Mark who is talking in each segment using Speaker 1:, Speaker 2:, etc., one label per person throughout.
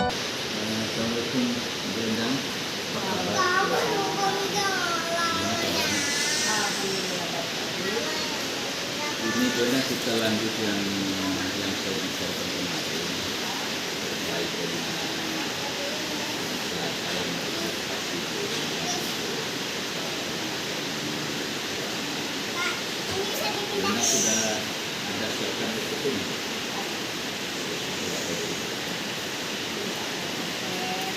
Speaker 1: Assalamualaikum Bu Endang, apa kabar? Gimana kabarnya? Ini sebenarnya kita lanjut yang saya bicarakan kemarin terkait dengan pelatihan edukasi ini sudah ada siapkan itu ini.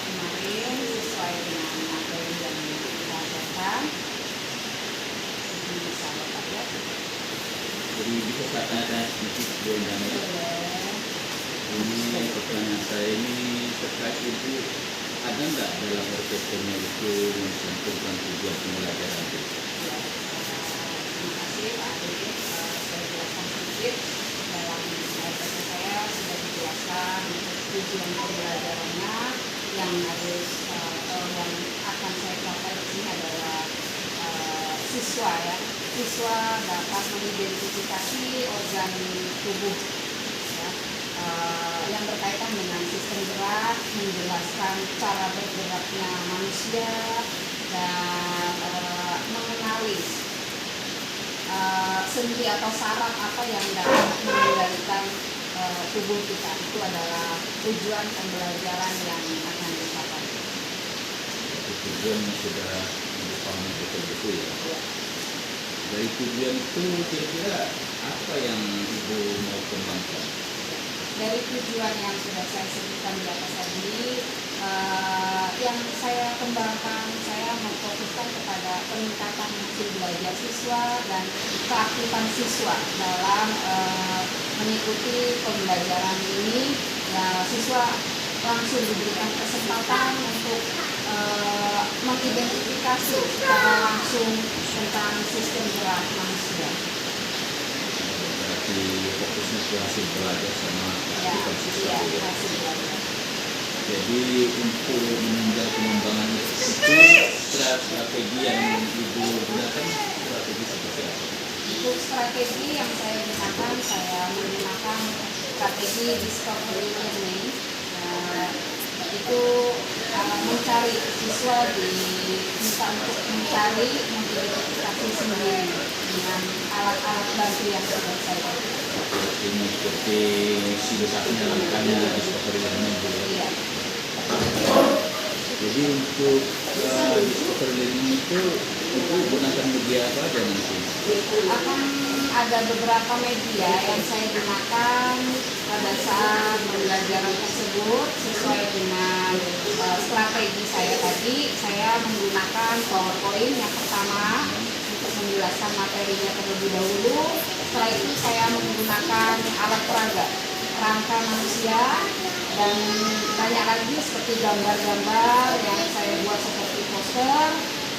Speaker 2: Kemarin sesuai dengan materi yang kita ajarkan, bisa Bapak lihat.
Speaker 1: Jadi bisa saya tanya sedikit Bu Endang ya. Ini pertanyaan saya ini terkait Ibu, ada nggak dalam RPP-nya itu mencantumkan tujuan pembelajaran itu?
Speaker 2: Terima kasih Pak Ade. Saya jelaskan sedikit dalam RPP saya sudah dijelaskan tujuan pembelajarannya yang harus yang akan saya capai di sini adalah siswa ya. Siswa dapat mengidentifikasi organ tubuh ya, yang berkaitan dengan sistem gerak, menjelaskan cara bergeraknya manusia dan mengenali sendi atau saraf apa yang dapat mengendalikan tubuh kita. Itu adalah tujuan pembelajaran yang akan dicapai.
Speaker 1: Tujuannya sudah dipahami betul-betul ya. Dari tujuan itu kira-kira apa yang Ibu mau kembangkan?
Speaker 2: Dari tujuan yang sudah saya sebutkan di atas tadi, yang saya kembangkan, saya memfokuskan kepada peningkatan hasil belajar siswa dan keaktifan siswa dalam mengikuti pembelajaran ini. Ya, siswa langsung diberikan kesempatan untuk mengidentifikasi secara langsung tentang sistem gerak manusia.
Speaker 1: Berarti fokusnya ke hasil belajar sama keaktifan siswa.
Speaker 2: Hasil belajar.
Speaker 1: Jadi untuk menunjang pengembangan itu strategi yang Ibu gunakan strategi seperti apa?
Speaker 2: Untuk strategi yang saya gunakan, saya menggunakan strategi discovery learning. Itu mencari siswa diminta untuk mencari mengidentifikasi sendiri dengan alat-alat bantu yang sudah saya pakai.
Speaker 1: Ini seperti satu-satunya langkahnya discovery learning Bu ya.
Speaker 2: Iya.
Speaker 1: Jadi untuk discovery learning itu gunakan media apa aja nanti?
Speaker 2: Akan ada beberapa media yang saya gunakan pada saat pembelajaran tersebut sesuai dengan strategi saya tadi. Saya menggunakan PowerPoint yang pertama untuk menjelaskan materinya terlebih dahulu. Setelah itu saya menggunakan alat peraga, kerangka manusia, dan banyak lagi seperti gambar-gambar yang saya buat seperti poster,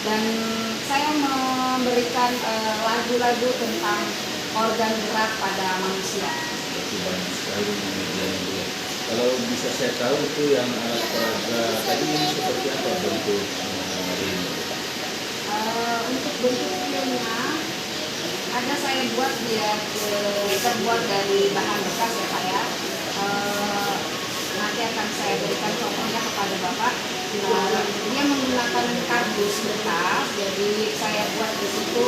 Speaker 2: dan saya memberikan lagu-lagu tentang organ gerak pada manusia.
Speaker 1: Itu banyak sekali medianya Bu ya. Kalau bisa saya tahu itu yang alat peraga tadi ini seperti apa bentuk ini?
Speaker 2: Untuk bentuk realnya ada saya buat dia terbuat dari bahan bekas ya Pak ya. Nanti akan saya berikan contohnya kepada Bapak. Dia menggunakan kardus bekas, jadi saya buat di situ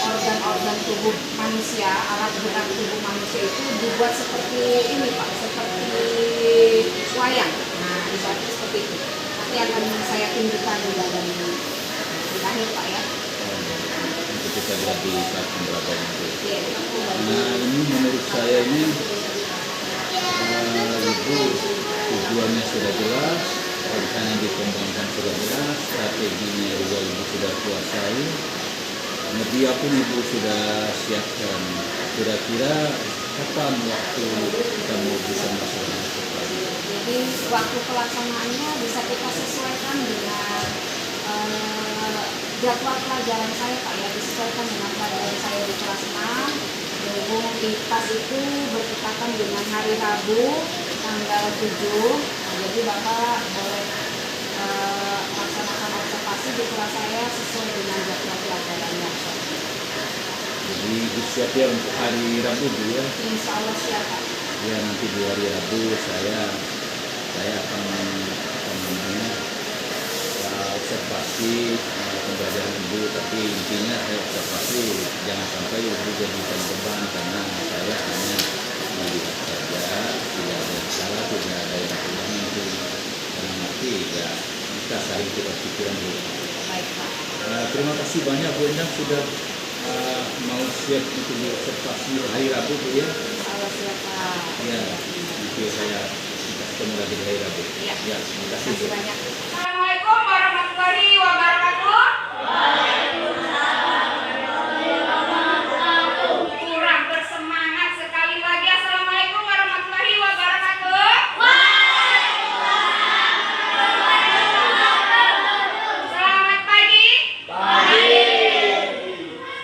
Speaker 2: organ-organ tubuh manusia, alat gerak tubuh manusia itu dibuat seperti ini Pak, seperti wayang. Nah, ibaratnya seperti itu. Nanti akan saya tunjukkan di dalam akhir Pak ya.
Speaker 1: Nanti kita lihat di saat pemberapaan itu.
Speaker 2: Iya,
Speaker 1: Nah ini menurut saya ini Ibu tujuannya sudah jelas, rencana yang dikembangkan sudah jelas, strateginya juga Ibu sudah kuasai, media pun Ibu sudah siapkan. Kira-kira kapan waktu kita mau bisa melaksanakan?
Speaker 2: Jadi waktu pelaksanaannya bisa kita sesuaikan dengan jadwal pelajaran saya Pak ya, disesuaikan dengan pelajaran saya di kelas 6. Berhubung IPAS itu bertepatan dengan hari Rabu tanggal 7. Nah, jadi Bapak boleh laksanakan observasi di kelas saya sesuai dengan jadwal pelajarannya.
Speaker 1: Jadi siap ya untuk hari Rabu Bu ya?
Speaker 2: Insya Allah siap Pak.
Speaker 1: Ya nanti di hari Rabu saya akan mengikuti pembelajaran ibu, tapi intinya saya observasi jangan sampai ibu jadikan beban karena saya hanya melihat saja, tidak ada yang salah, tidak ada yang kurang itu. Dalam arti ya kita saling tukar pikiran dulu.
Speaker 2: Baik Pak.
Speaker 1: Terima kasih banyak Bu Endang sudah mau siap untuk diobservasi hari Rabu Bu ya.
Speaker 2: Kalau siap Pak.
Speaker 1: Ya, nanti kita ketemu lagi di hari Rabu.
Speaker 2: Iya.
Speaker 1: Ya, terima kasih Bu.
Speaker 2: Terima kasih banyak. Assalamualaikum warahmatullahi wabarakatuh. Kurang bersemangat sekali lagi. Assalamualaikum warahmatullahi wabarakatuh. Selamat pagi.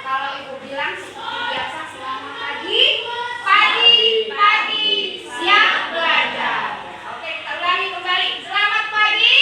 Speaker 2: Kalau ibu bilang seperti biasa, selamat pagi. Pagi, siap belajar. Oke, kita ulangi kembali. Selamat pagi.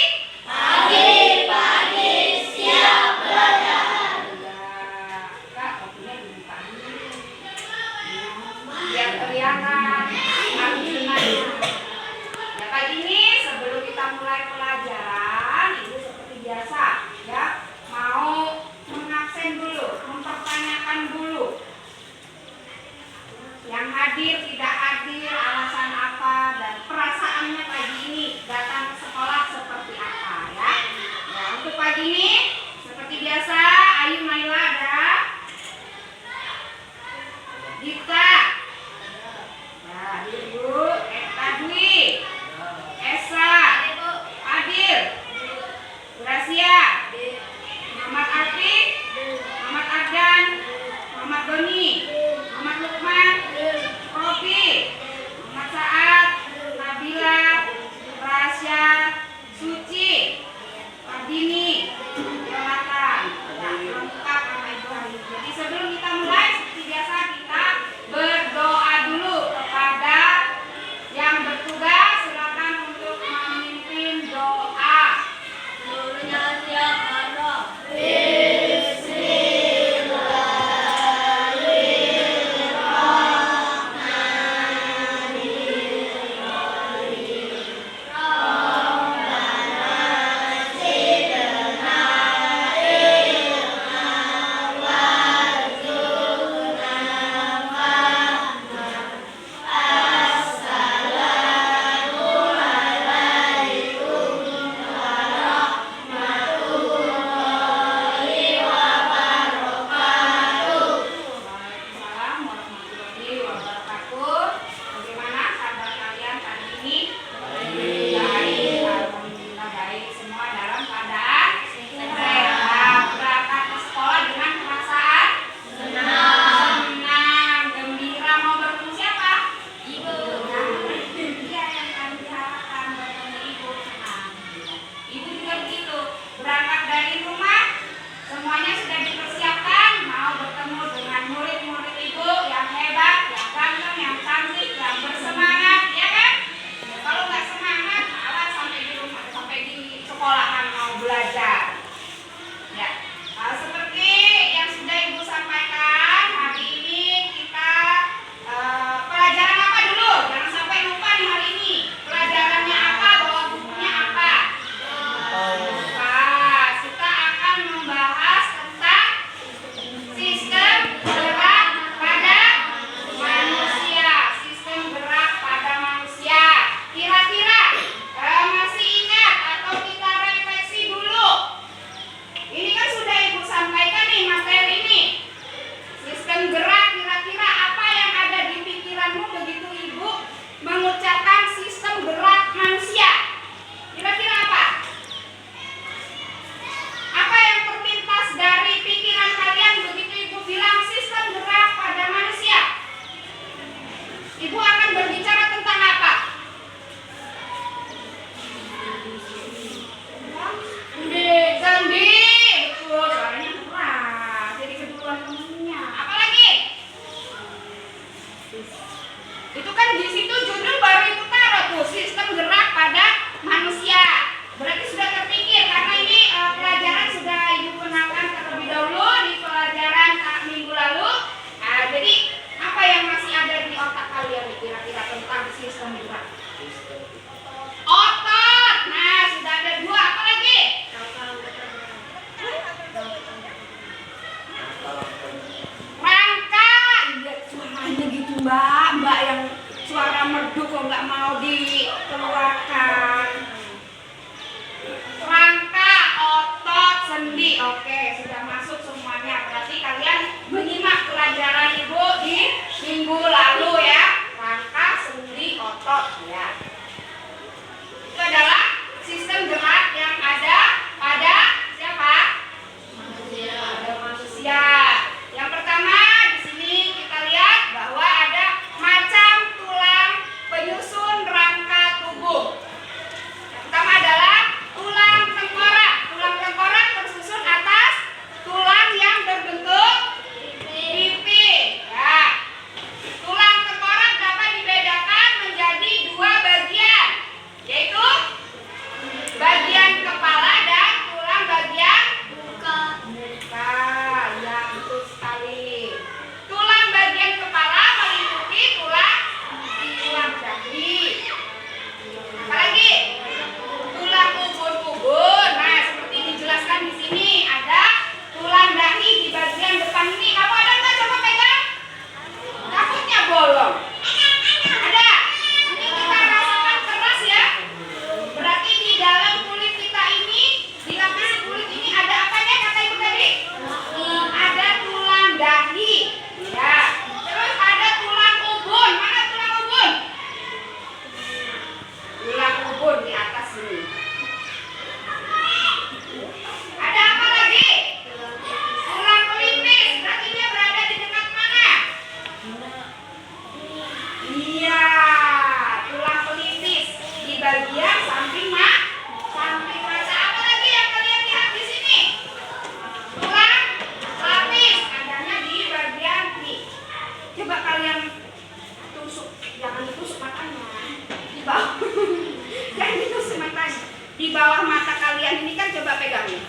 Speaker 2: bawah mata kalian ini kan coba pegang nih.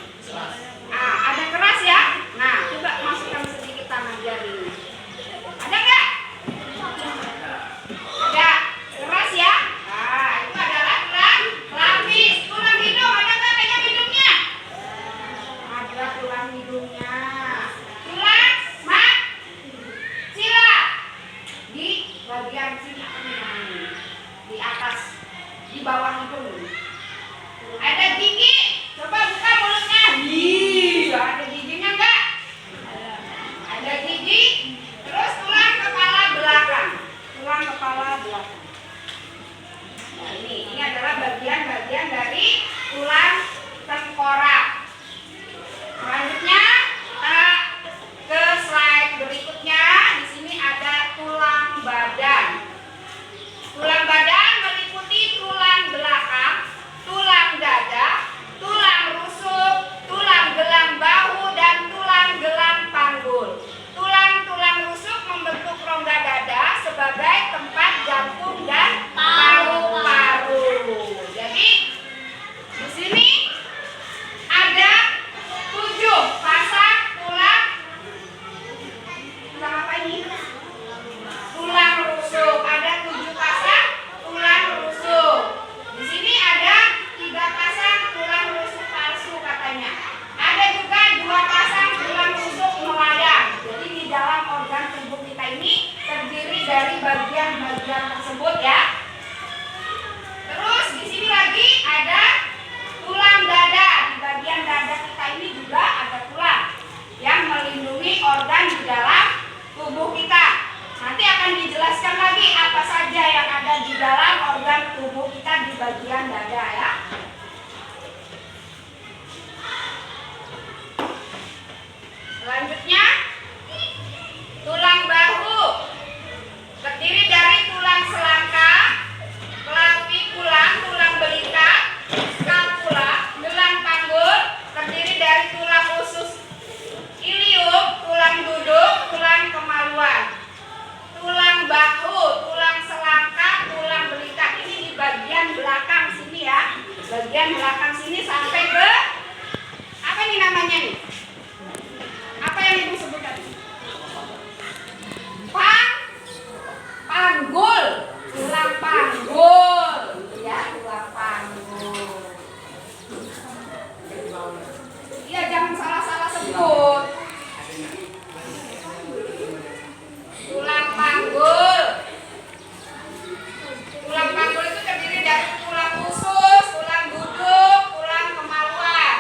Speaker 2: Nah, ada keras ya. Nah, coba masukkan sedikit tangan jarinya. Ada nggak? Ada keras ya. Nah, itu adalah tulang pelapis. Tulang hidung ada nggak? Pegang hidungnya. Ada tulang hidungnya. Tulang maxilla di bagian sini di atas, di bawah hidung. Ada gigi. Coba buka mulutnya. Ada giginya enggak? Ada gigi. Terus tulang kepala belakang. Tulang kepala belakang. Nah, ini adalah bagian-bagian dari tulang tengkorak. Selanjutnya kita ke slide berikutnya. Di sini ada tulang badan. Tulang badan meliputi tulang belakang, tulang dada, tulang rusuk, tulang gelang bahu, dan tulang gelang panggul. Tulang-tulang rusuk membentuk rongga dada sebagai tempat jantung dan paru-paru. Jadi di sini ada 7 pasang tulang. Tulang apa ini? Tulang rusuk. Ada 7 pasang tulang rusuk. Di sini ada 3 pasang tulang rusuk palsu katanya. Ada juga 2 pasang tulang rusuk melayang. Jadi di dalam organ tubuh kita ini terdiri dari bagian-bagian tersebut ya. Terus di sini lagi ada tulang dada. Di bagian dada kita ini juga ada tulang yang melindungi organ di dalam tubuh kita. Nanti akan dijelaskan lagi apa saja yang ada di dalam organ tubuh kita di bagian dada ya. Selanjutnya tulang bahu terdiri dari tulang selangka, clavicula, tulang belikat, scapula, gelang panggul, terdiri dari tulang usus ilium, tulang duduk, tulang kemaluan. Tulang bahu, tulang selangka, tulang belikat ini di bagian belakang sini ya. Bagian belakang sini sampai ke apa nih namanya nih? Apa yang ibu sebut tadi? Panggul, tulang panggul, ya tulang panggul. Iya jangan salah-salah sebut. Tulang panggul. Tulang panggul itu terdiri dari tulang usus, tulang duduk, tulang kemaluan.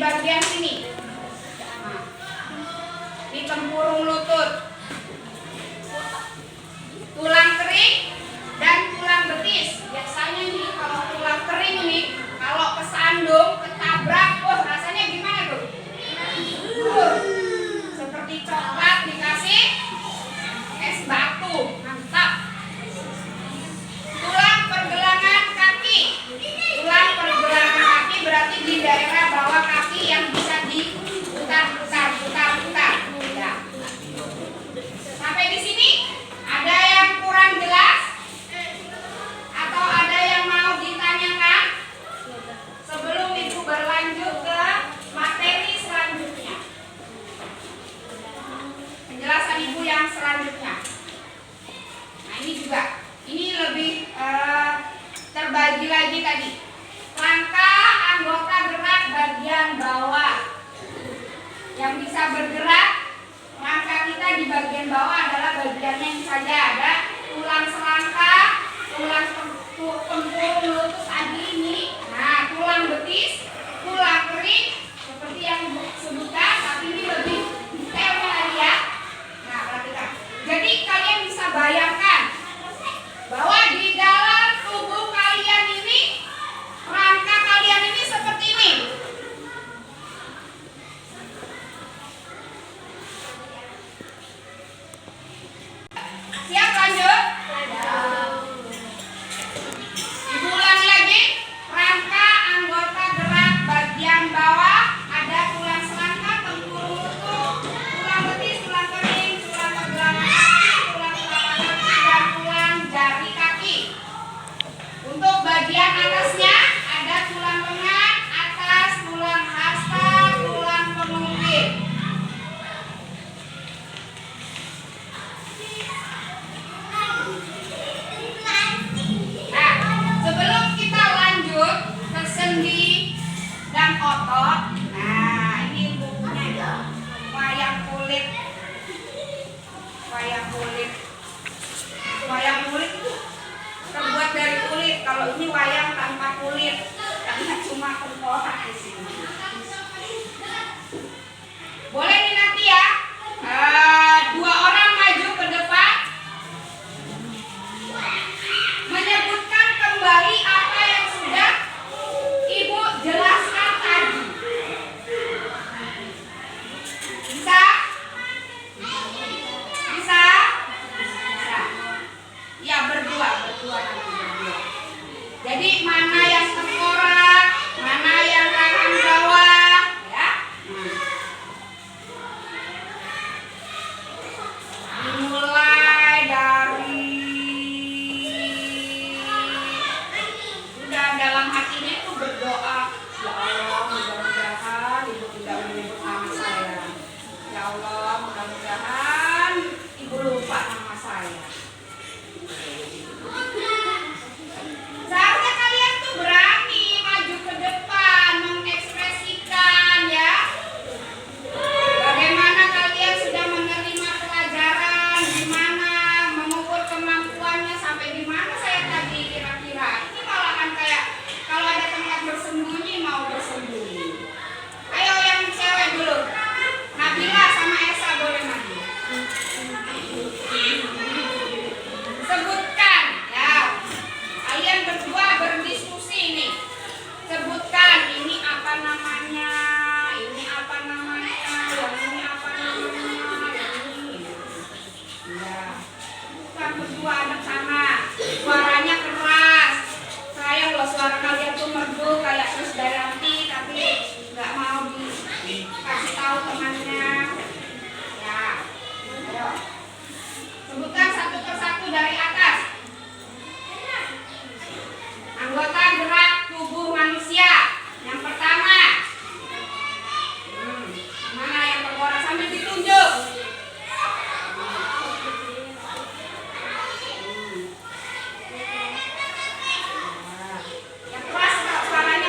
Speaker 2: bagian sini. Nah, di tempurung lutut, tulang kering dan tulang betis. Biasanya nih kalau tulang kering nih, kalau kesandung, ketabrak, oh rasanya gimana tuh? Seperti coklat dikasih es batu, mantap. Tulang pergelangan kaki. Tulang pergelangan kaki berarti di daerah bawah kaki yang bisa diputar-putar. Ya. Sampai di sini ada yang kurang jelas atau ada yang mau ditanyakan sebelum Ibu berlanjut ke materi selanjutnya. Penjelasan Ibu yang selanjutnya. Nah ini juga, ini lebih terbagi lagi tadi. Rangka anggota gerak bagian bawah yang bisa bergerak. Rangka kita di bagian bawah adalah bagiannya yang saja ada tulang selangkah, tulang tempurung lutut tadi ini, nah tulang betis, tulang kering seperti yang sebutkan, tapi ini lebih detailnya lagi ya. Nah perhatikan. Jadi kalian bisa bayangkan bahwa di dalam tubuh kalian ini, rangka kalian ini seperti ini. Siap lanjut? Ibu ulangi lagi. Rangka anggota gerak bagian bawah ada tulang selangkah, tempurung lutut, tulang betis, tulang kering, tulang pergelangan kaki, tulang telapak kaki, dan tulang jari kaki. Untuk bagian atasnya ada tulang lengan atas, tulang hasta, tulang pengungkit. Nah, sebelum kita lanjut ke sendi dan otot, nah ini bukunya wayang kulit. Wayang kulit itu terbuat dari kulit. Kalau ini wayang tanpa kulit, karena cuma tengkorak di sini. Boleh nih nanti ya, 2 orang maju ke depan, menyebutkan kembali apa yang sudah Ibu jelaskan tadi. Bisa? Bisa? Bisa. Ya berdua nanti berdua. Jadi mana yang tengkorak, mana yang tangan bawah, ya. Dimulai dari udah dalam hatinya itu berdoa, ya Allah mudah-mudahan Ibu tidak menyebut nama saya. Ya Allah mudah-mudahan Ibu lupa nama saya. Seharusnya kalian tuh berani maju ke depan, mengekspresikan ya. Bagaimana kalian sudah menerima pelajaran, gimana mengukur kemampuannya sampai di mana saya tadi kira-kira. Ini malahan kayak kalau ada tempat bersembunyi mau bersembunyi. Ayo yang cewek dulu. Nabila sama Esa boleh maju. Sebutkan ya. Kalian berdua berdiskusi nih. Sebutkan ini apa namanya, ini apa namanya, yang ini apa namanya, yang ini. Ya. Bukan berdua anak sana. Suaranya keras. Sayang loh suara kalian tuh merdu kayak Krisdayanti, tapi nggak mau dikasih tahu temannya. Ya. Ayo. Sebutkan satu persatu dari atas. Anggota gerak tubuh manusia. Yang pertama. Mana yang tengkorak sambil ditunjuk. Yang keras suaranya.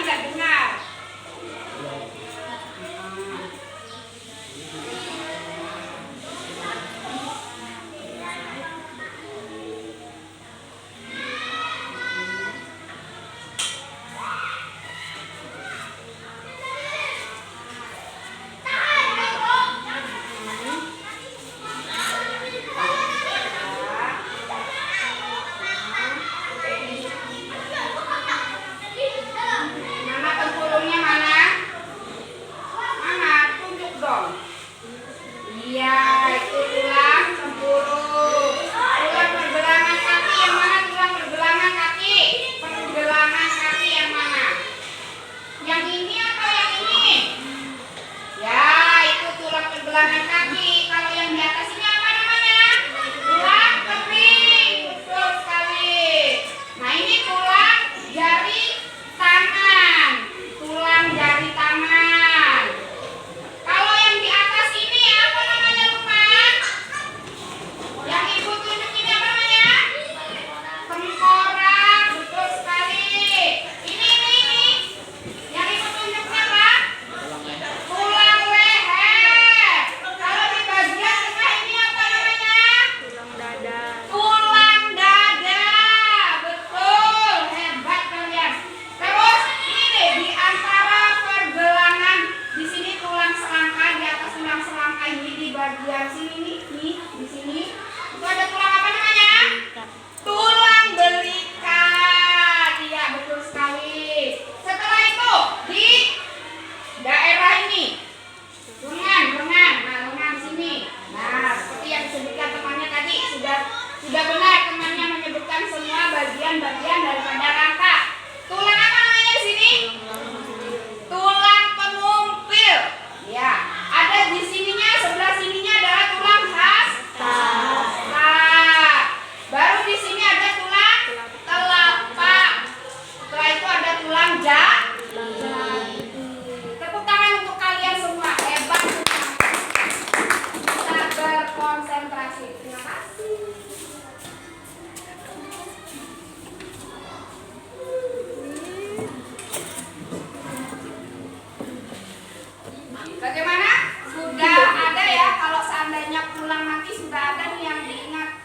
Speaker 2: belanja. Tepuk tangan untuk kalian semua, hebat semua. Kita berkonsentrasi. Terima kasih. Bagaimana? Sudah ada ya, kalau seandainya pulang nanti sudah ada nih yang diingat.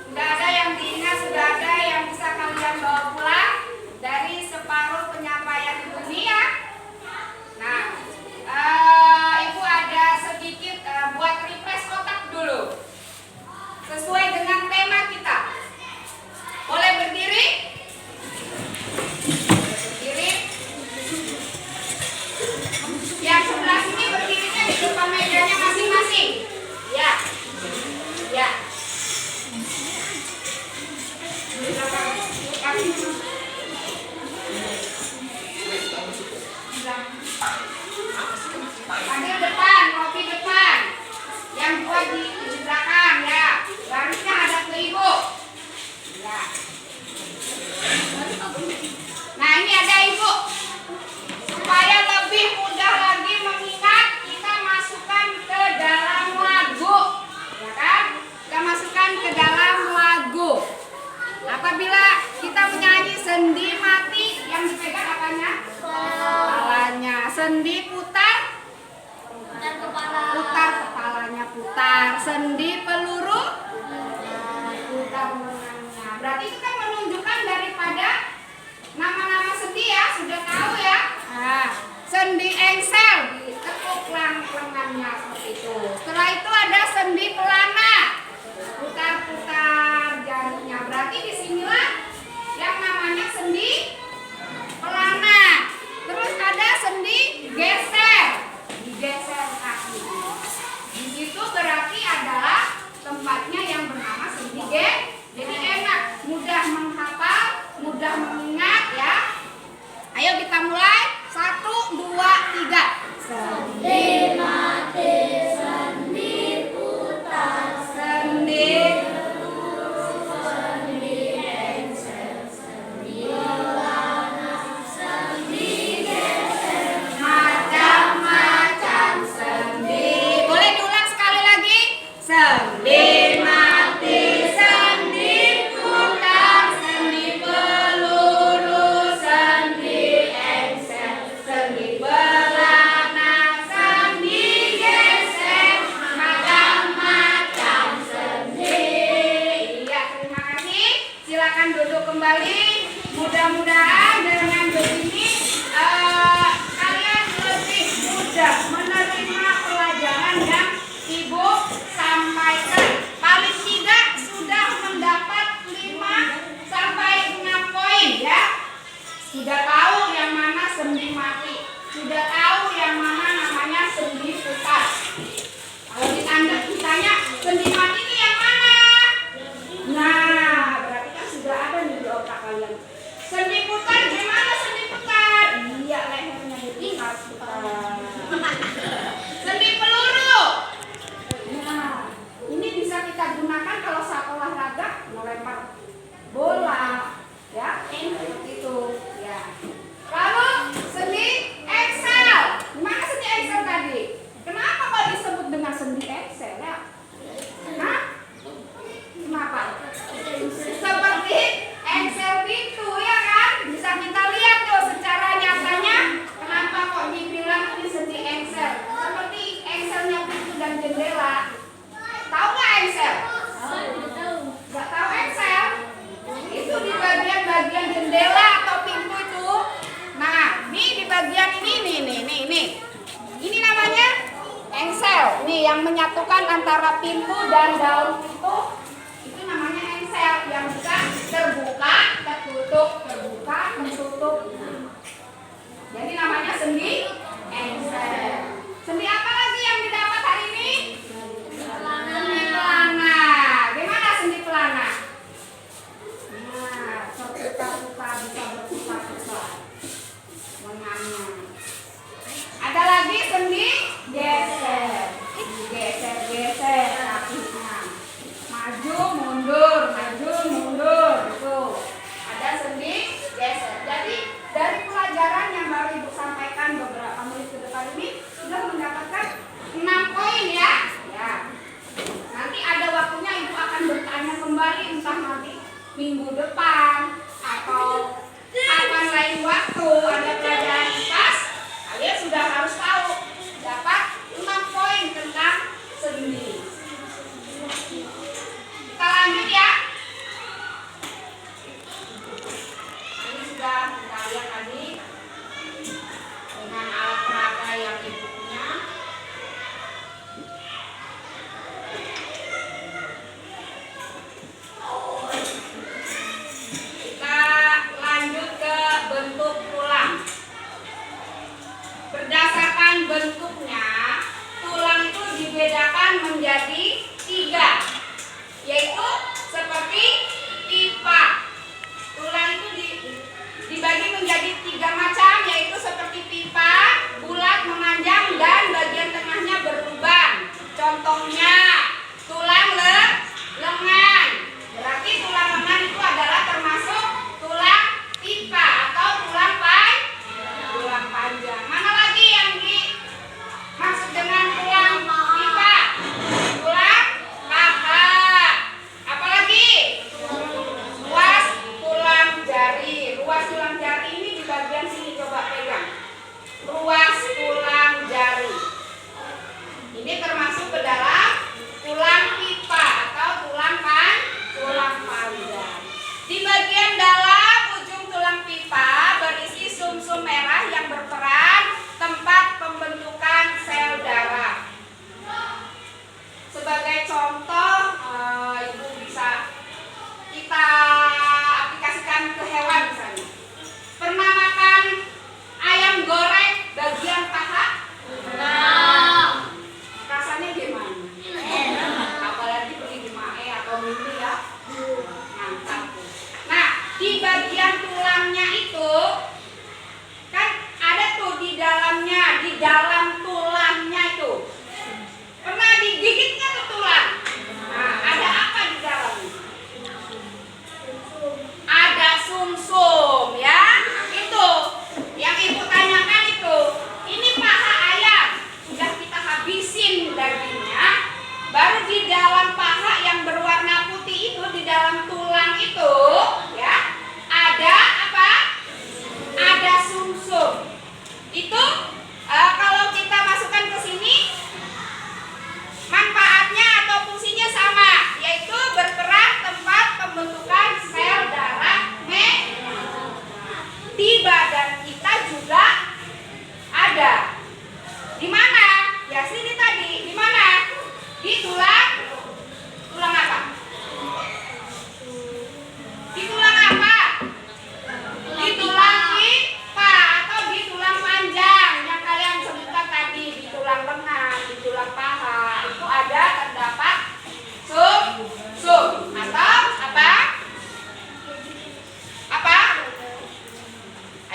Speaker 2: Sudah ada yang diingat, sudah ada yang bisa kalian bawa pulang dari separuh penyampaian Ibu ini ya. Nah, Ibu ada sedikit buat refresh otak dulu. Sesuai dengan tema kita. Boleh berdiri? Berdiri. Yang sebelah sini berdirinya di depan mejanya masing-masing. Ya. Ya. Ambil depan, kopi depan. Yang buat di belakang ya. Garisnya ada ke Ibu. Ya. Nah, ini ada Ibu. Supaya lebih mudah lagi mengingat, kita masukkan ke dalam lagu. Ya kan? Kita masukkan ke dalam lagu. Apabila kita menyanyi sendi mati, yang dipegang apanya? Kepalanya. Sendi putar, putar kepalanya, putar. Sendi peluru, putar lengannya. Berarti itu kan menunjukkan daripada nama-nama sendi ya, sudah tahu ya. Nah, sendi engsel, ditekuk lengannya seperti itu. Setelah itu ada sendi pelana, putar-putar jarinya. Berarti disinilah yang namanya sendi pelana. Terus ada sendi geser, digeser kaki. Di situ berarti adalah tempatnya yang bernama sendi geser. Jadi enak, mudah menghafal, mudah mengingat ya. Ayo kita mulai. 1, 2, 3. Sendi mati, sendi putar, sendi sendi mati, sendi putar, sendi peluru, sendi engsel, sendi belana, sendi geser, macam-macam sendi. Iya, terima kasih. Silakan duduk kembali. Mudah-mudahan dengan begini kalian lebih mudah menerima pelajaran yang Ibu sampaikan. Paling tidak sudah mendapat 5 sampai 6 poin ya. Sudah tahu yang mana sendi mati, sudah tahu yang mana namanya sendi putar. Kalau ditanya sendi mati itu yang mana? Nah, berarti kan sudah ada nih di otak kalian. Sendi putar gimana sendi putar? Iya, lehernya diputar. Sendi peluru. Nah, ini bisa kita gunakan kalau saat olahraga melempar bola, ya, seperti itu, ya. Lalu sendi engsel, gimana sendi engsel tadi? Kenapa kok disebut dengan sendi engsel ya? Hah? Kenapa? Seperti engsel pintu ya kan? Bisa kita lihat tuh secara nyatanya. Kenapa kok dibilang ini sendi engsel? Seperti engselnya pintu dan jendela. Tahu nggak engsel? Nggak tahu engsel? Itu di bagian jendela atau pintu itu. Nah, ini di bagian ini. Ini namanya engsel. Nih yang menyatukan antara pintu dan daun pintu. Itu namanya engsel yang bisa terbuka, tertutup, terbuka, tertutup. Jadi namanya sendi engsel. Sendi apa lagi yang didapat hari ini? Sendi pelana. Gimana sendi pelana? Nah, terputar-putar, bisa berputar-putar lengannya. Ada lagi sendi geser. Geser-geser kakinya. kapan atau kapan lain waktu ada pelajaran IPAS, kalian sudah harus tahu dapat 6 poin tentang sendi. Kita lanjut ya. Ini sudah kita lihat tadi dengan alat peraga yang ibu punya. Kita lanjut ke bentuk tulang. Berdasarkan bentuknya, tulang itu dibedakan menjadi 3, yaitu seperti pipa. Tulang itu dibagi menjadi 3 macam, yaitu seperti pipa, bulat, memanjang, dan bagian tengahnya berlubang. Contohnya tulang lengan. Berarti tulang lengan itu adalah termasuk tulang pipa atau tulang panjang. Mana lagi yang dimaksud dengan tulang pipa? Tulang paha. Apalagi? Ruas tulang jari. Ruas tulang jari ini di bagian sini, coba pegang. Ruas tulang jari. Ini termasuk ke dalam tulang pipa atau tulang panjang. Di bagian dalam ujung tulang pipa berisi sumsum merah yang berperan tempat pembentukan sel darah. Sebagai contoh, ibu bisa kita aplikasikan ke hewan misalnya. Pernah makan ayam goreng bagian paha? Rasanya gimana? Apalagi beli di Mae atau Mini ya. Mantap. Nah, di bagian tulangnya itu kan ada tuh di dalamnya, di dalam tulangnya itu. Pernah digigit nggak tuh tulang? Nah, ada apa di dalamnya? Ada sumsum ya. Itu yang ibu tanyakan itu. Ini paha ayam. Sudah kita habisin dagingnya. Baru di dalam paha yang berwarna putih itu, di dalam tulang itu ya, ada apa? Ada sumsum. Itu kalau kita masukkan ke sini, manfaatnya atau fungsinya sama, yaitu berperan tempat pembentukan sel darah merah. Di badan kita juga ada. Di mana? Ya sini tadi. Di mana? Di tulang apa? Di tulang apa? Di tulang pipa atau di tulang panjang yang kalian sebutkan tadi, di tulang lengan, di tulang paha. Itu ada terdapat sum atau apa? Apa?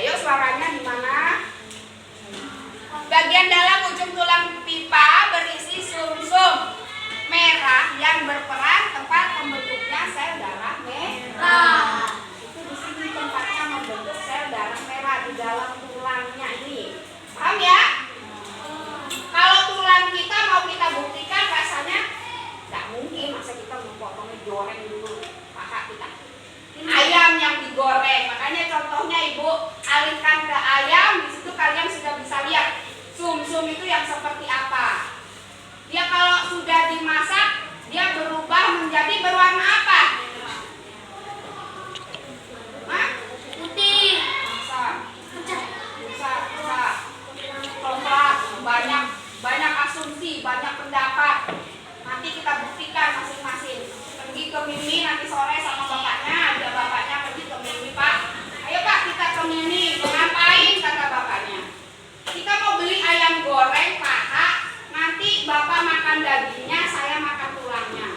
Speaker 2: Ayo suaranya di mana? Bagian dalam ujung tulang pipa berisi sumsum merah yang berperan tempat pembentuknya sel darah merah. Itu di sini tempatnya membentuk sel darah merah di dalam tulangnya ini. Paham ya? Kalau tulang kita mau kita buktikan rasanya nggak mungkin, masa kita memotongnya goreng dulu paha kita. Ayam yang digoreng, makanya contohnya ibu alihkan ke ayam. Di situ kalian sudah bisa lihat sumsum itu yang seperti apa. Dia kalau sudah dimasak, dia berubah menjadi berwarna apa? Hah? Putih. Bisa. Coklat. Banyak asumsi, banyak pendapat. Nanti kita buktikan masing-masing. Pergi ke Mimi nanti sore sama bapaknya, ada bapaknya pergi ke Mimi, Pak. Ayo Pak, kita ke Mimi. Ngapain kata bapaknya? Kita mau beli ayam goreng paha, nanti bapak makan dagingnya, saya makan tulangnya.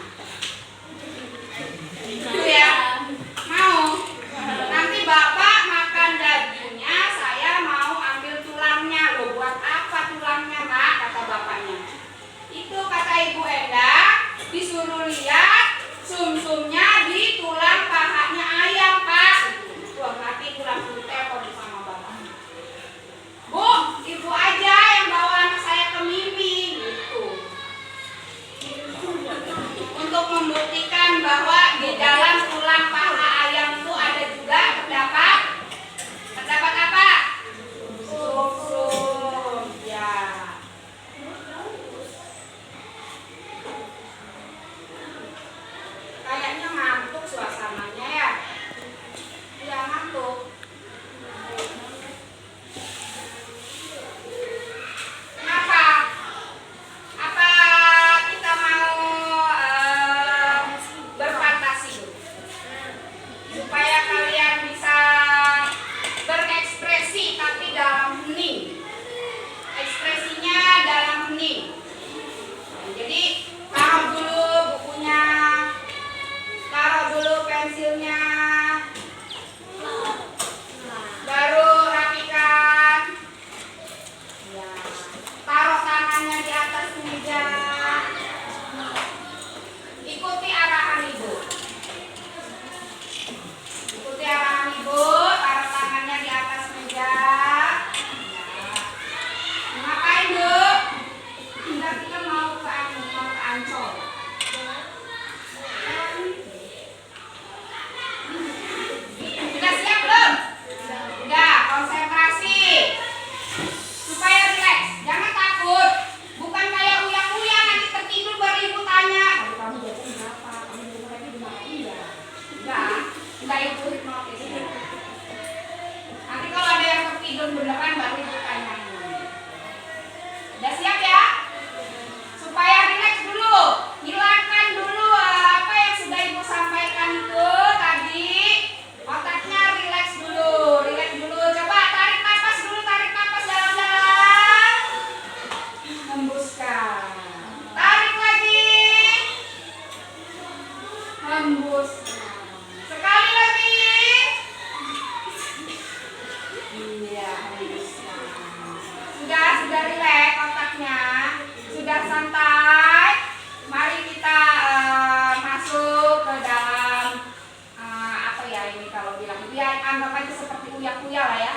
Speaker 2: kalau bilang. Ya anggap aja seperti uya-uya lah ya.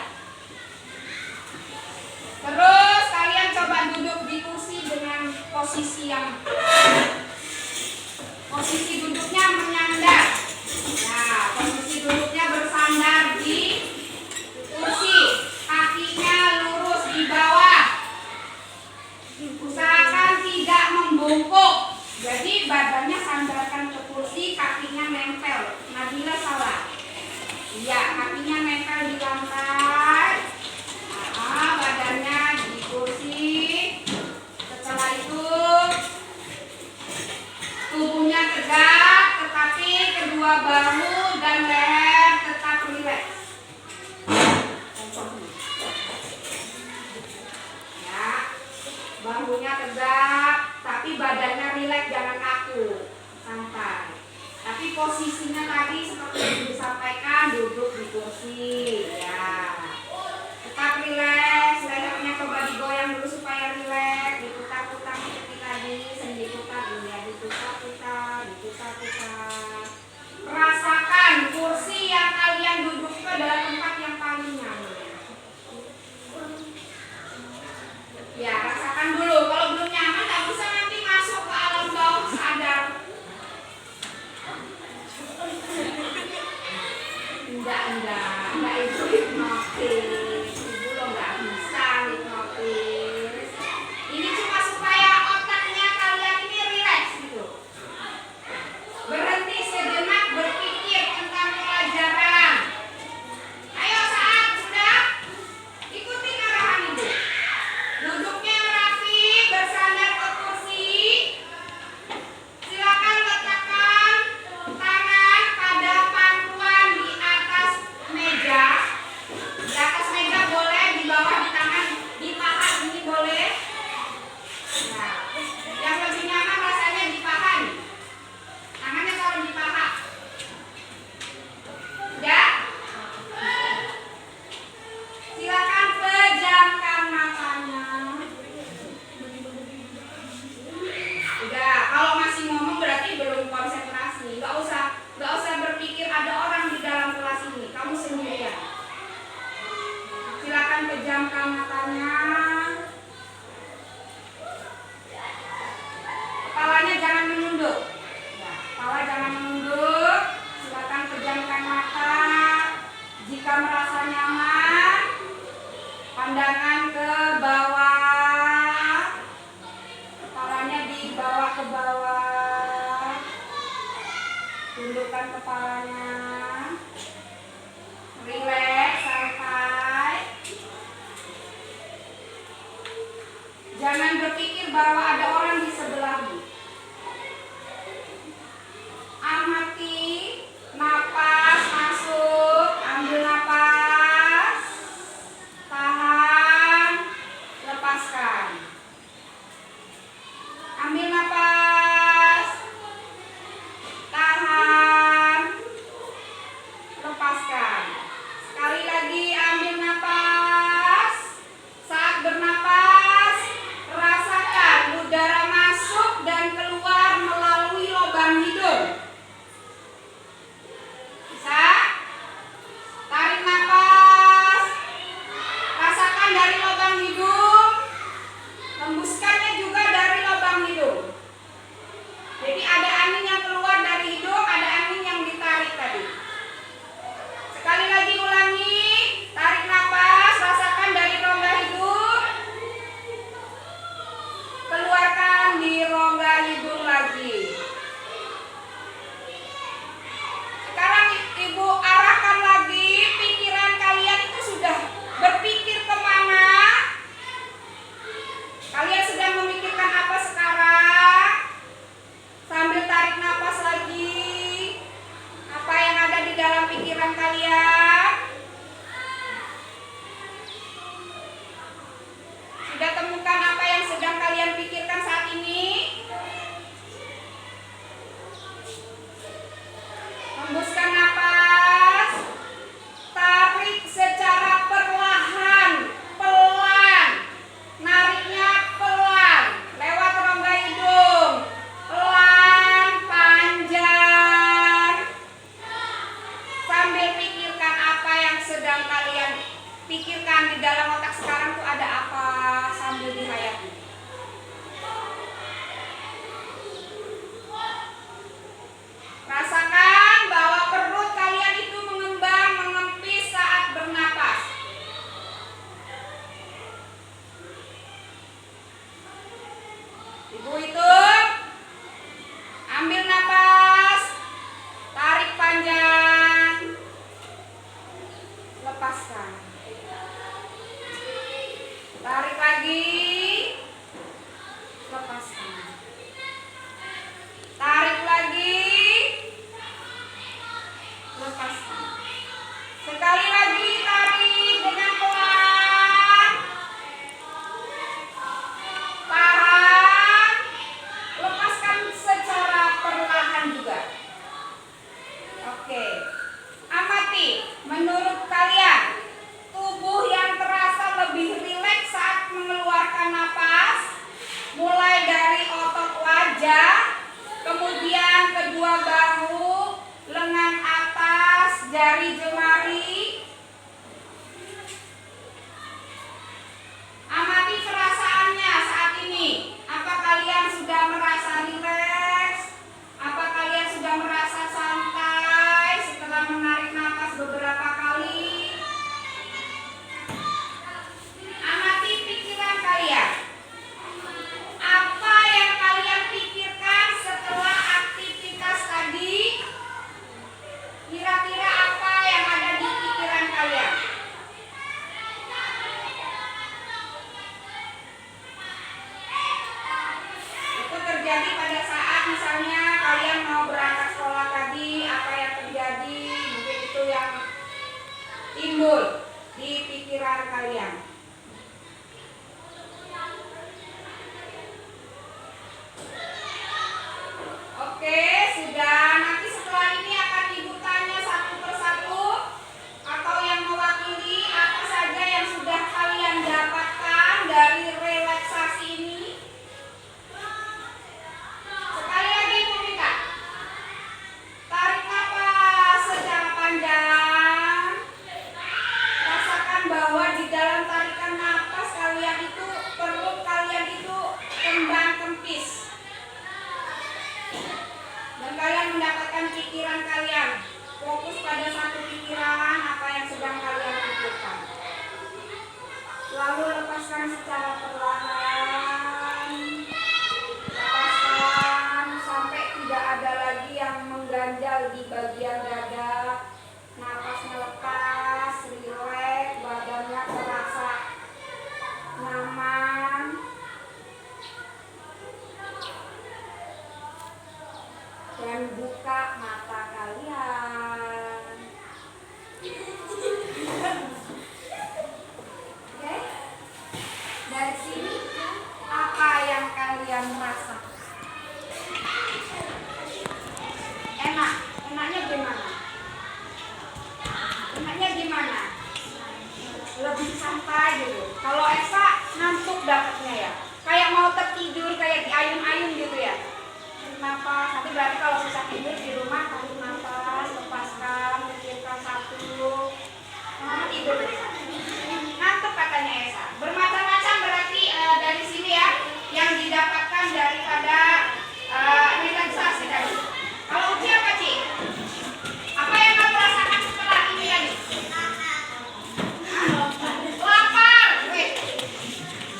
Speaker 2: Terus kalian coba duduk di kursi dengan posisi duduknya menyandar. Nah, posisi duduknya bersandar di kursi, kakinya lurus di bawah. Usahakan tidak membungkuk. Jadi badannya sandarkan ke kursi, kakinya nempel. Nabila salah. Iya, kakinya nempel di lantai. Badannya di kursi. Setelah itu tubuhnya tegak, tetapi kedua bahu dan leher tetap rileks. Ya, bahunya tegak, tapi badannya rileks, jangan kaku, santai. Tapi posisinya tadi seperti yang disampaikan, duduk di kursi, ya. Tetap rileks, lehernya coba digoyang dulu supaya rileks, diputar-putar seperti tadi, sendi putar, ya, diputar-putar. Rasakan kursi yang kalian duduk itu adalah tempat yang paling nyaman. Ya, rasakan dulu. Kalau belum nyaman, tak bisa nanti masuk ke alam bawah sadar. Enggak itu hipnotis. Ibu lo nggak bisa hipnotis. Ini cuma supaya otaknya kalian ini rileks gitu. Berhenti sejenak berpikir tentang pelajaran. Ayo saat sudah ikuti arahan ibu. Duduknya rapi, bersandar ke kursi. Silakan letakkan tangan pada pangkuan di atas meja. Di atas meja boleh, di bawah di tangan, di paha ini boleh. Nah, yang lebih nyaman rasanya di paha nih. Tangannya taruh di paha. Ya. Silakan pejamkan matanya. Udah, kalau masih ngomong berarti belum konsentrasi. Gak usah berpikir ada orang di dalam kelas ini. Kamu sendirian. Silakan pejamkan matanya. Kepalanya jangan menunduk. Ya, kepala jangan menunduk. Silakan pejamkan mata. Jika merasa nyaman, pandangan ke bawah. Kepalanya dibawa ke bawah. Tundukkan kepalanya. Rileks, santai. sedang kalian pikirkan di dalam otak sekarang tuh ada apa sambil dihayati? Rasakan bahwa perut kalian itu mengembang, mengempis saat bernapas. Ibu hitung. Ambil napas. Tarik panjang. Lepaskan. Tarik lagi. Lepaskan. Tarik lagi. Lepaskan. Sekali lagi tarik dengan pelan. Tahan. Lepaskan secara perlahan juga. Oke. Amati, menurut kalian tubuh yang terasa lebih rileks saat mengeluarkan napas, mulai dari otot wajah, kemudian kedua bahu, lengan atas, jari jemari. Amati perasaannya saat ini. Apa kalian sudah merasa rileks? Apa kalian sudah merasa santai setelah menarik napas beberapa kali? Amati pikiran kalian. Apa yang kalian pikirkan setelah aktivitas tadi? Kira-kira apa yang ada di pikiran kalian? Itu terjadi pada saat misalnya kalian mau berangkat sekolah tadi, apa yang terjadi? Mungkin itu yang timbul di pikiran kalian. Oke, sudah. Nanti setelah ini akan Ibu tanya satu persatu atau yang mewakili apa saja yang sudah kalian dapatkan dari relaksasi ini. Sekali lagi Ibu minta. Tarik napas secara panjang. Rasakan bahwa di dalam tarikan napas kalian itu, perut kalian itu kembang kempis. Dan kalian mendapatkan pikiran kalian. Fokus pada satu pikiran apa yang sedang kalian pikirkan. Lalu lepaskan secara perlahan. Lepaskan sampai tidak ada lagi yang mengganjal di bagian dada. Napasnya lepas, rileks, badannya terasa nyaman. Dan buka mata kalian. Oke? Dari sini apa yang kalian rasakan? Enak? Enaknya gimana? Enaknya gimana? Lebih santai gitu. Kalau Esa ngantuk dapatnya ya. Kayak mau tertidur, kayak diayun-ayun gitu ya. Napas, nanti berarti kalau susah tidur di rumah tarik napas, lepaskan, pikirkan satu, tidur. Ngantuk katanya Esa. Bermacam-macam berarti dari sini ya yang didapatkan daripada relaksasi tadi. Kalau Uci apa Ci? Apa yang kamu rasakan setelah ini tadi? Lapar. Wih.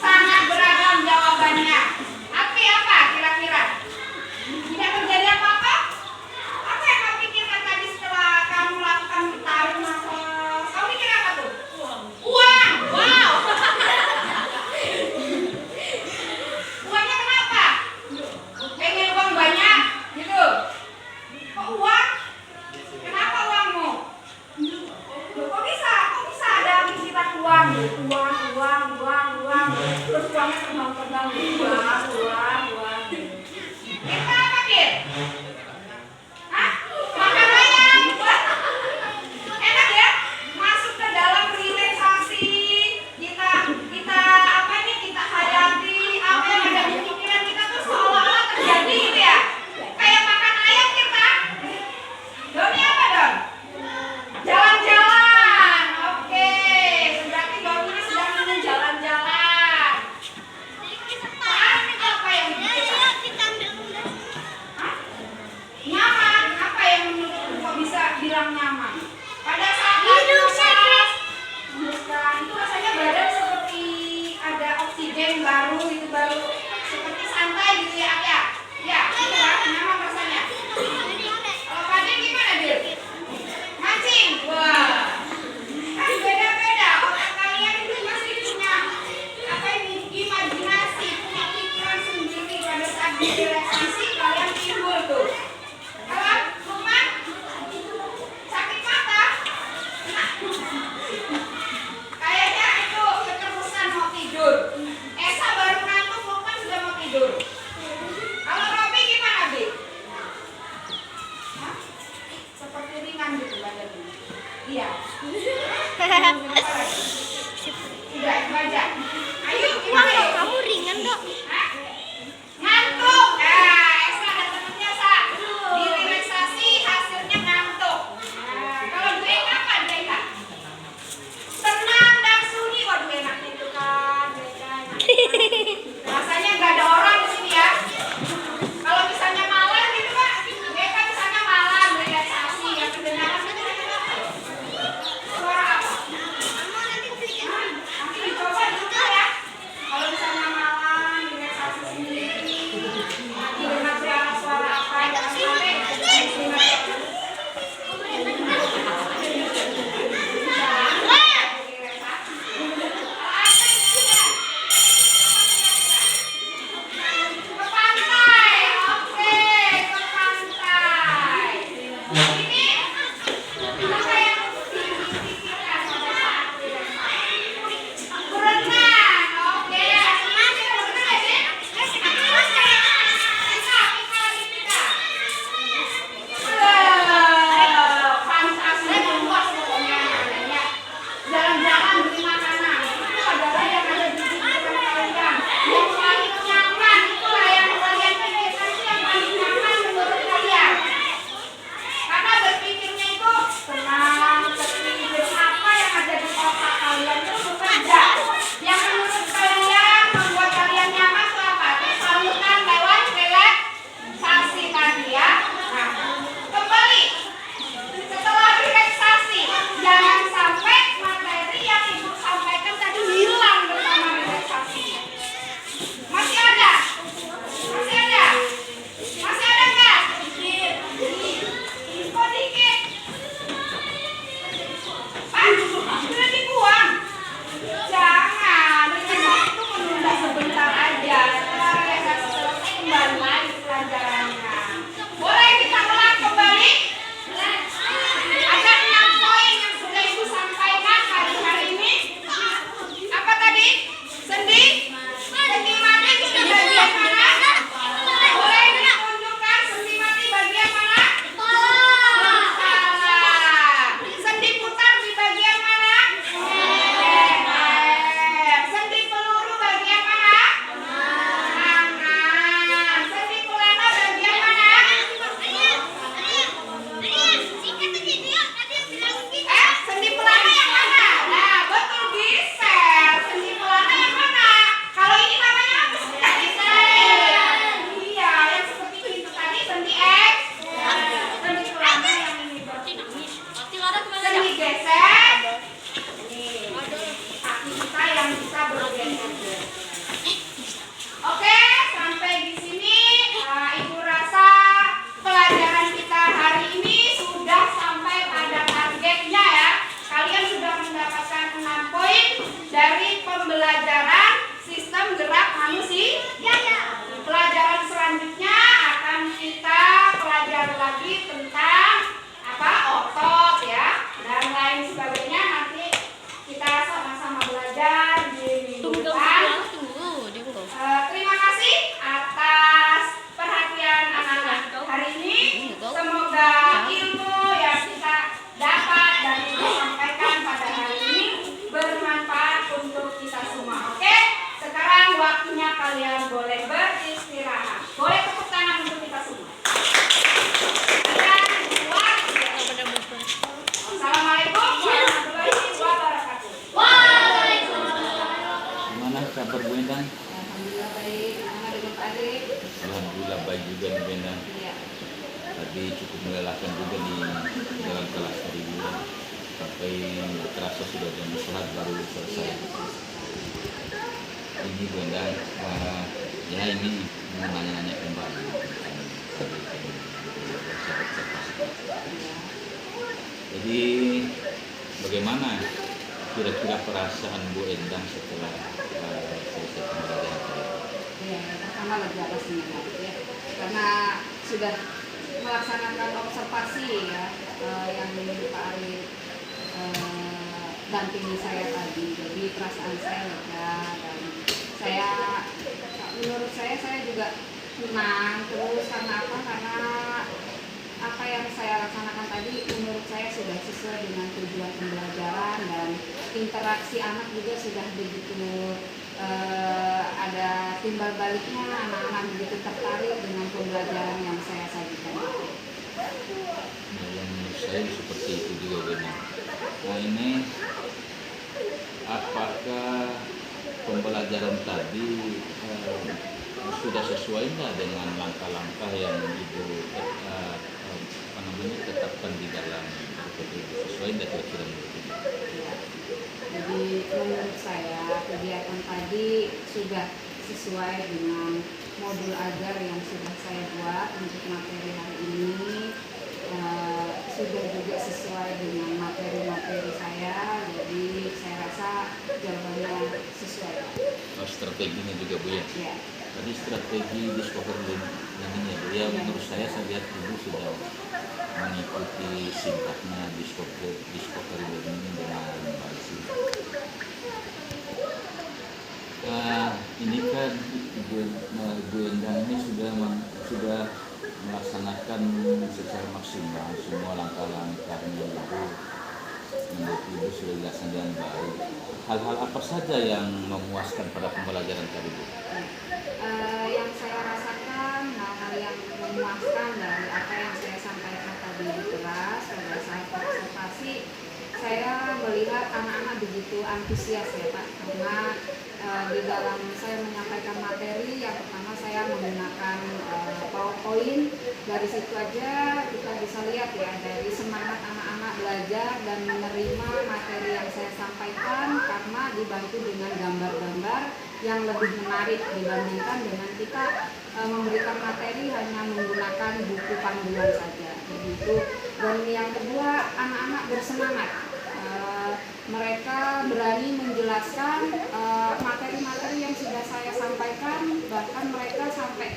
Speaker 2: Sangat beragam jawabannya. Tapi apa kira-kira? Tidak terjadi apa-apa? Apa yang kamu pikirkan tadi setelah kamu lakukan tarik nafas? Kamu mikir apa tuh? Uang! Wow! Uangnya kenapa? Pengen uang banyak? Gitu? Kok uang? Kenapa uangmu? Kok bisa? Kok bisa ada pikiran uang? Uang. Terus uangnya terbang-terbang. Uang. Kita apa, Kit? Hah? Makan ayam. Enak ya? Masuk ke dalam relaksasi. Kita apa nih? Kita hayati apa yang ada di pikiran kita tuh seolah-olah terjadi gitu ya. Kayak makan ayam kita. Doni apa, Don? Jalan-jalan. Kayaknya itu keterusan mau tidur. Esa baru ngantuk, Lukman sudah mau tidur. Kalau Robi gimana, Bi? Hah? Seperti ringan gitu badannya. Iya. Udah, itu aja. Ayo,
Speaker 3: Wah,
Speaker 2: gimana?
Speaker 3: kamu ringan dok.
Speaker 2: Hah? Ngantuk. Nah, Esa ada temennya, Sa. Direlaksasi hasilnya ngantuk. Nah, kalau Deka apa, Deka? Tenang dan sunyi. Waduh, enak itu kan, Deka. Rasanya nggak ada orang di sini ya. Kalau misalnya malam gitu, Pak, Deka misalnya malam relaksasi, yang kedengaran itu suara apa? Nanti dicoba dulu ya. Kalau misalnya malam relaksasi sendiri, nanti dengar suara apa, jangan sampai ke pantai. Oke, ke pantai. Ini apa yang dipikirkan pada saat relaksasi? Berenang. Oke. Masih berenang ya, Dek? Fantasi luas pokoknya. Jalan-jalan beli makanan itu adalah yang ada di pikiran kalian. Yang paling nyaman itulah yang kalian pikirkan, itu yang paling nyaman menurut kalian. Karena berpikirnya itu tenang, seperti apa yang ada di otak kalian itu bekerja. Yang menurut kalian membuat kalian nyaman itu apa? Tersalurkan lewat relaksasi tadi ya. Nah, kembali setelah relaksasi, jangan sampai materi yang ibu sampaikan tadi hilang bersama relaksasi. Masih ada? Masih ada? Masih ada nggak? Kok dikit? Pak, sudah dibuang. Jangan, relaksasi itu menunda sebentar aja. Setelah relaksasi selesai, kembali lagi pelajarannya. Boleh kita ulang kembali? Ada 6 poin yang sudah ibu sampaikan hari ini. Apa tadi? Sendi? Sendi mati di bagian mana? Boleh ditunjukkan sendi mati bagian mana? Kepala. Sendi putar di bagian mana? Leher. Sendi peluru bagian mana? Tangan. Sendi pelana bagian mana? Sendi pelana yang mana? Nah, betul, geser. Sendi pelana yang mana? Kalau ini namanya apa? Geser. Iya, yang seperti itu tadi sendi X. Sendi pelana yang ini berarti. Sendi geser. Nih, kaki kita yang bisa bergeser. Oke, sampai di sini ibu rasa pelajaran kita hari ini sudah sampai pada targetnya ya. Kalian sudah mendapatkan 6 poin dari pembelajaran sistem gerak manusia. Pelajaran selanjutnya akan kita pelajari lagi tentang apa? Otot ya dan lain sebagainya. Nanti kita sama-sama belajar di minggu depan. Terima kasih atas perhatian anak-anak hari ini. Semoga ilmu yang kita dapat dan kita sampaikan pada hari ini bermanfaat untuk kita semua. Oke, sekarang waktunya kalian boleh beristirahat. Boleh tepuk tangan untuk kita semua. Dan buat Assalamualaikum warahmatullahi wabarakatuh.
Speaker 1: Gimana kabar Bu Endang?
Speaker 2: Alhamdulillah baik. Sama dengan Pak Adik.
Speaker 1: Alhamdulillah baik juga Bu Endang.
Speaker 2: Iya.
Speaker 1: Tadi cukup melelahkan juga di dalam kelas hari ini. Sampai terasa sudah jam istirahat baru selesai. Ini Bu Endang, ya ini mau nanya-nanya kembali. Jadi bagaimana kira-kira perasaan Bu Endang setelah selesai pembelajaran tadi?
Speaker 2: Ya, pertama lega pastinya ya, karena sudah melaksanakan observasi ya yang Pak Arif dampingi saya tadi. Jadi perasaan saya lega dan saya, menurut saya juga senang. Terus karena apa? Karena apa yang saya laksanakan tadi menurut saya sudah sesuai dengan tujuan pembelajaran, dan interaksi anak juga sudah begitu ada timbal baliknya, anak-anak begitu tertarik dengan pembelajaran yang saya sajikan.
Speaker 1: Nah, yang menurut saya seperti itu juga benar. Nah ini apakah pembelajaran tadi sudah sesuai nggak dengan langkah-langkah yang Ibu tetapkan di dalam itu, sesuai nggak kira-kira menurut Ibu?
Speaker 2: Jadi menurut saya kegiatan tadi sudah sesuai dengan modul ajar yang sudah saya buat untuk materi hari ini. Sudah juga sesuai dengan materi-materi saya, jadi saya rasa jawabannya sesuai.
Speaker 1: Oh, strateginya juga Bu ya?
Speaker 2: Ya.
Speaker 1: Tadi strategi Discover Learning ya Bu ya, menurut saya lihat Ibu sudah mengikuti singkatnya Discover Learning dengan baik sih. Ini kan Ibu Endang ini sudah melaksanakan secara maksimal semua langkah-langkahnya Ibu. Menurut Ibu sudah dilaksanakan dengan baik. Hal-hal apa saja yang memuaskan pada pembelajaran tadi Bu?
Speaker 2: Yang saya rasakan, hal-hal yang memuaskan dari apa yang saya sampaikan tadi di kelas pada saat observasi, saya melihat anak-anak begitu antusias ya Pak, karena di dalam saya menyampaikan materi, yang pertama saya menggunakan PowerPoint. Dari situ aja kita bisa lihat ya, dari semangat anak-anak belajar dan menerima materi yang saya sampaikan, karena dibantu dengan gambar-gambar yang lebih menarik dibandingkan dengan kita memberikan materi hanya menggunakan buku panduan saja. Begitu. Dan yang kedua, anak-anak bersemangat. Mereka berani menjelaskan materi-materi yang sudah saya sampaikan, bahkan mereka sampai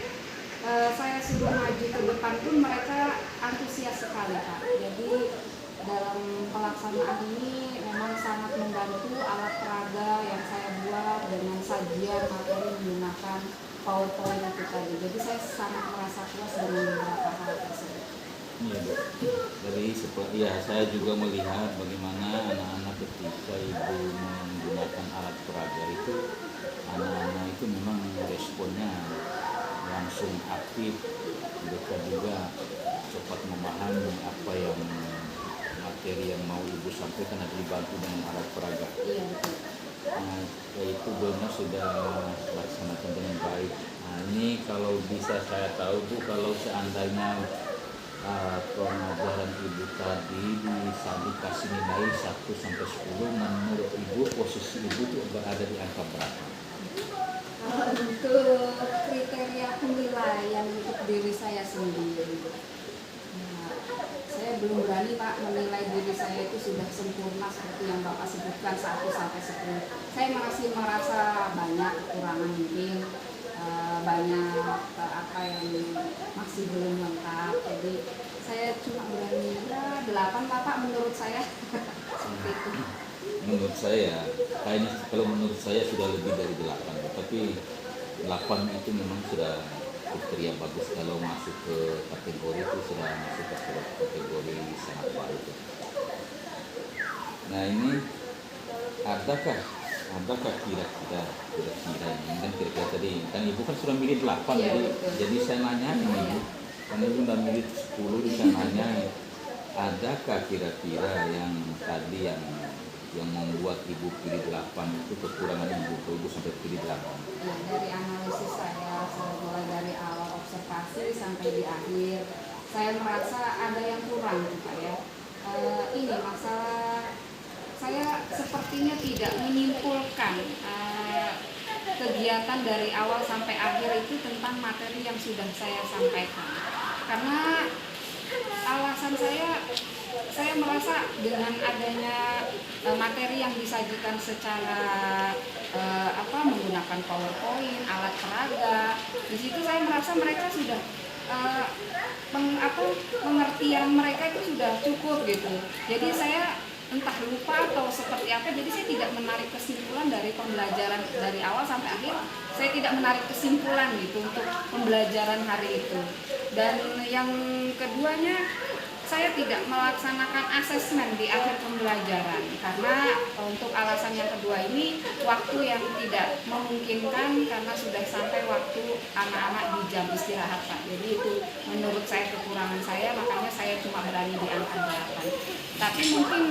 Speaker 2: saya sudah maju ke depan pun mereka antusias sekali Pak. Jadi dalam pelaksanaan ini memang sangat membantu alat peraga yang saya buat dengan sajian materi menggunakan PowerPoint itu tadi. Jadi saya sangat merasa puas dengan beberapa hal tersebut.
Speaker 1: Iya Bu. Dari ya saya juga melihat bagaimana anak-anak ketika Ibu menggunakan alat peraga itu, anak-anak itu memang responnya langsung aktif, mereka juga cepat memahami apa yang materi yang mau Ibu sampaikan dan dibantu dengan alat peraga.
Speaker 2: Iya betul.
Speaker 1: Nah, itu benar sudah laksanakan dengan baik. Nah, ini kalau bisa saya tahu Bu, kalau seandainya pengajaran Ibu tadi bisa dikasih nilai 1 sampai 10, menurut Ibu posisi Ibu itu berada di angka berapa?
Speaker 2: Untuk kriteria penilaian untuk diri saya sendiri, nah, saya belum berani Pak menilai diri saya itu sudah sempurna seperti yang Bapak sebutkan 1 sampai 10. Saya masih merasa banyak kekurangan mungkin, banyak apa yang masih belum lengkap. Jadi saya cuma berani 8 Bapak menurut saya. Seperti itu.
Speaker 1: Menurut saya kayaknya, kalau menurut saya sudah lebih dari 8, tapi 8 itu memang sudah kriteria bagus. Kalau masuk ke kategori itu sudah masuk ke kategori sangat baik. Nah ini adakah kira-kira ini kan kira-kira tadi kan Ibu kan sudah milih 8
Speaker 2: Iya,
Speaker 1: jadi saya nanya ini Ibu, karena Ibu udah milih 10, saya nanya adakah kira-kira yang tadi yang membuat Ibu pilih 8 itu kekurangan Ibu sampai pilih 8?
Speaker 2: Ya, dari analisis saya mulai dari awal observasi sampai di akhir, saya merasa ada yang kurang Pak ya. Ini masalah saya sepertinya tidak menyimpulkan kegiatan dari awal sampai akhir itu tentang materi yang sudah saya sampaikan. Karena alasan saya merasa dengan adanya materi yang disajikan secara menggunakan PowerPoint, alat peraga, di situ saya merasa mereka sudah pengertian mereka itu sudah cukup gitu. Jadi saya entah lupa atau seperti apa, mereka. Jadi saya tidak menarik kesimpulan dari pembelajaran dari awal sampai akhir. Saya tidak menarik kesimpulan gitu untuk pembelajaran hari itu. Dan yang keduanya, saya tidak melaksanakan asesmen di akhir pembelajaran karena untuk alasan yang kedua ini waktu yang tidak memungkinkan karena sudah sampai waktu anak-anak di jam istirahat, Pak. Jadi itu menurut saya kekurangan saya, makanya saya cuma berani di angka 8. Tapi mungkin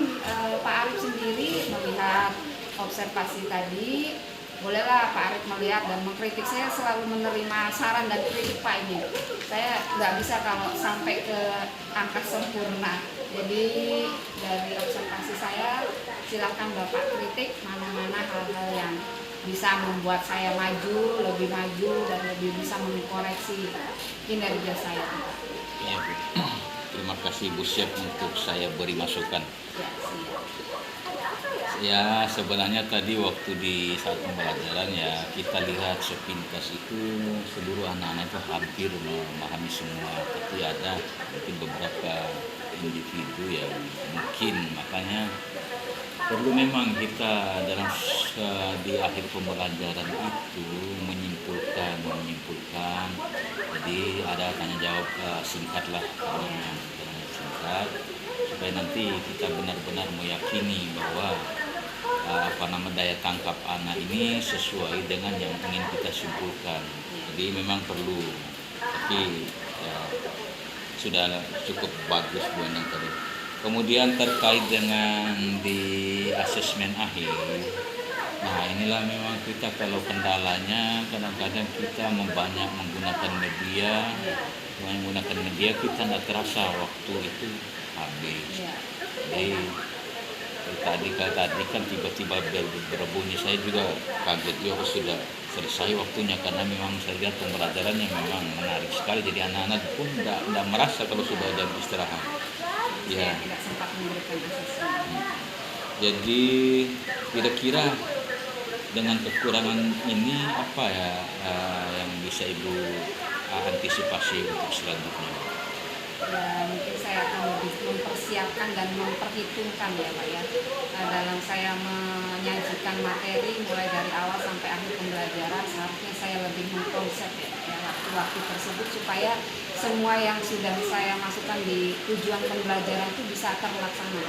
Speaker 2: Pak Arif sendiri melihat observasi tadi, bolehlah Pak Arif melihat dan mengkritik. Saya selalu menerima saran dan kritik Pak ini. Saya nggak bisa kalau sampai ke angka sempurna. Jadi dari observasi saya, silakan Bapak kritik mana-mana hal-hal yang bisa membuat saya maju, dan lebih bisa mengkoreksi kinerja saya.
Speaker 1: Ya, Bu. Terima kasih Bu Syed untuk saya beri masukan.
Speaker 2: Ya, siap.
Speaker 1: Ya, sebenarnya tadi waktu di saat pembelajaran ya kita lihat sepintas itu seluruh anak-anak itu hampir memahami semua, tapi ada mungkin beberapa individu yang mungkin, makanya perlu memang kita dalam di akhir pembelajaran itu menyimpulkan. Jadi ada tanya jawab singkat lah, singkat, supaya nanti kita benar-benar meyakini bahwa daya tangkap anak ini sesuai dengan yang ingin kita simpulkan. Jadi memang perlu, tapi sudah cukup bagus Bu Endang tadi. Kemudian terkait dengan di asesmen akhir, nah inilah memang kita kalau kendalanya kadang-kadang kita banyak menggunakan media, kita tidak terasa waktu itu habis. Jadi tadi kan tiba-tiba berbunyi, saya juga kaget juga sudah selesai waktunya karena memang saya lihat pembelajarannya memang menarik sekali. Jadi anak-anak pun tidak merasa kalau sudah jam istirahat. Ya.
Speaker 2: Tidak sempat memberikan asesmen.
Speaker 1: Jadi kira-kira dengan kekurangan ini apa ya yang bisa Ibu antisipasi untuk selanjutnya?
Speaker 2: Ya, mungkin saya akan lebih mempersiapkan dan memperhitungkan ya Pak ya, dalam saya menyajikan materi mulai dari awal sampai akhir pembelajaran. Seharusnya saya lebih mengkonsep ya waktu-waktu tersebut supaya semua yang sudah saya masukkan di tujuan pembelajaran itu bisa terlaksana.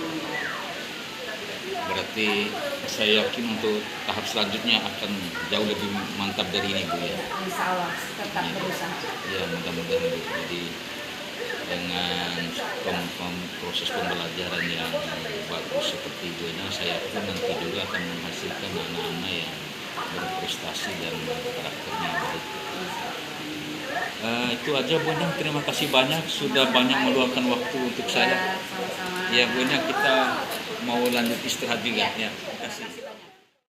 Speaker 1: Berarti saya yakin untuk tahap selanjutnya akan jauh lebih mantap dari ini Bu ya.
Speaker 2: Insya Allah tetap berusaha.
Speaker 1: Ya, mudah-mudahan Bu. Jadi dengan proses pembelajaran yang bagus seperti Bu Endang, saya yakin nanti juga akan menghasilkan anak-anak yang berprestasi dan karakternya baik. Itu aja Bu Endang, terima kasih banyak sudah banyak meluangkan waktu untuk saya.
Speaker 2: Sama-sama.
Speaker 1: Ya Bu Endang, kita mau lanjut istirahat juga ya.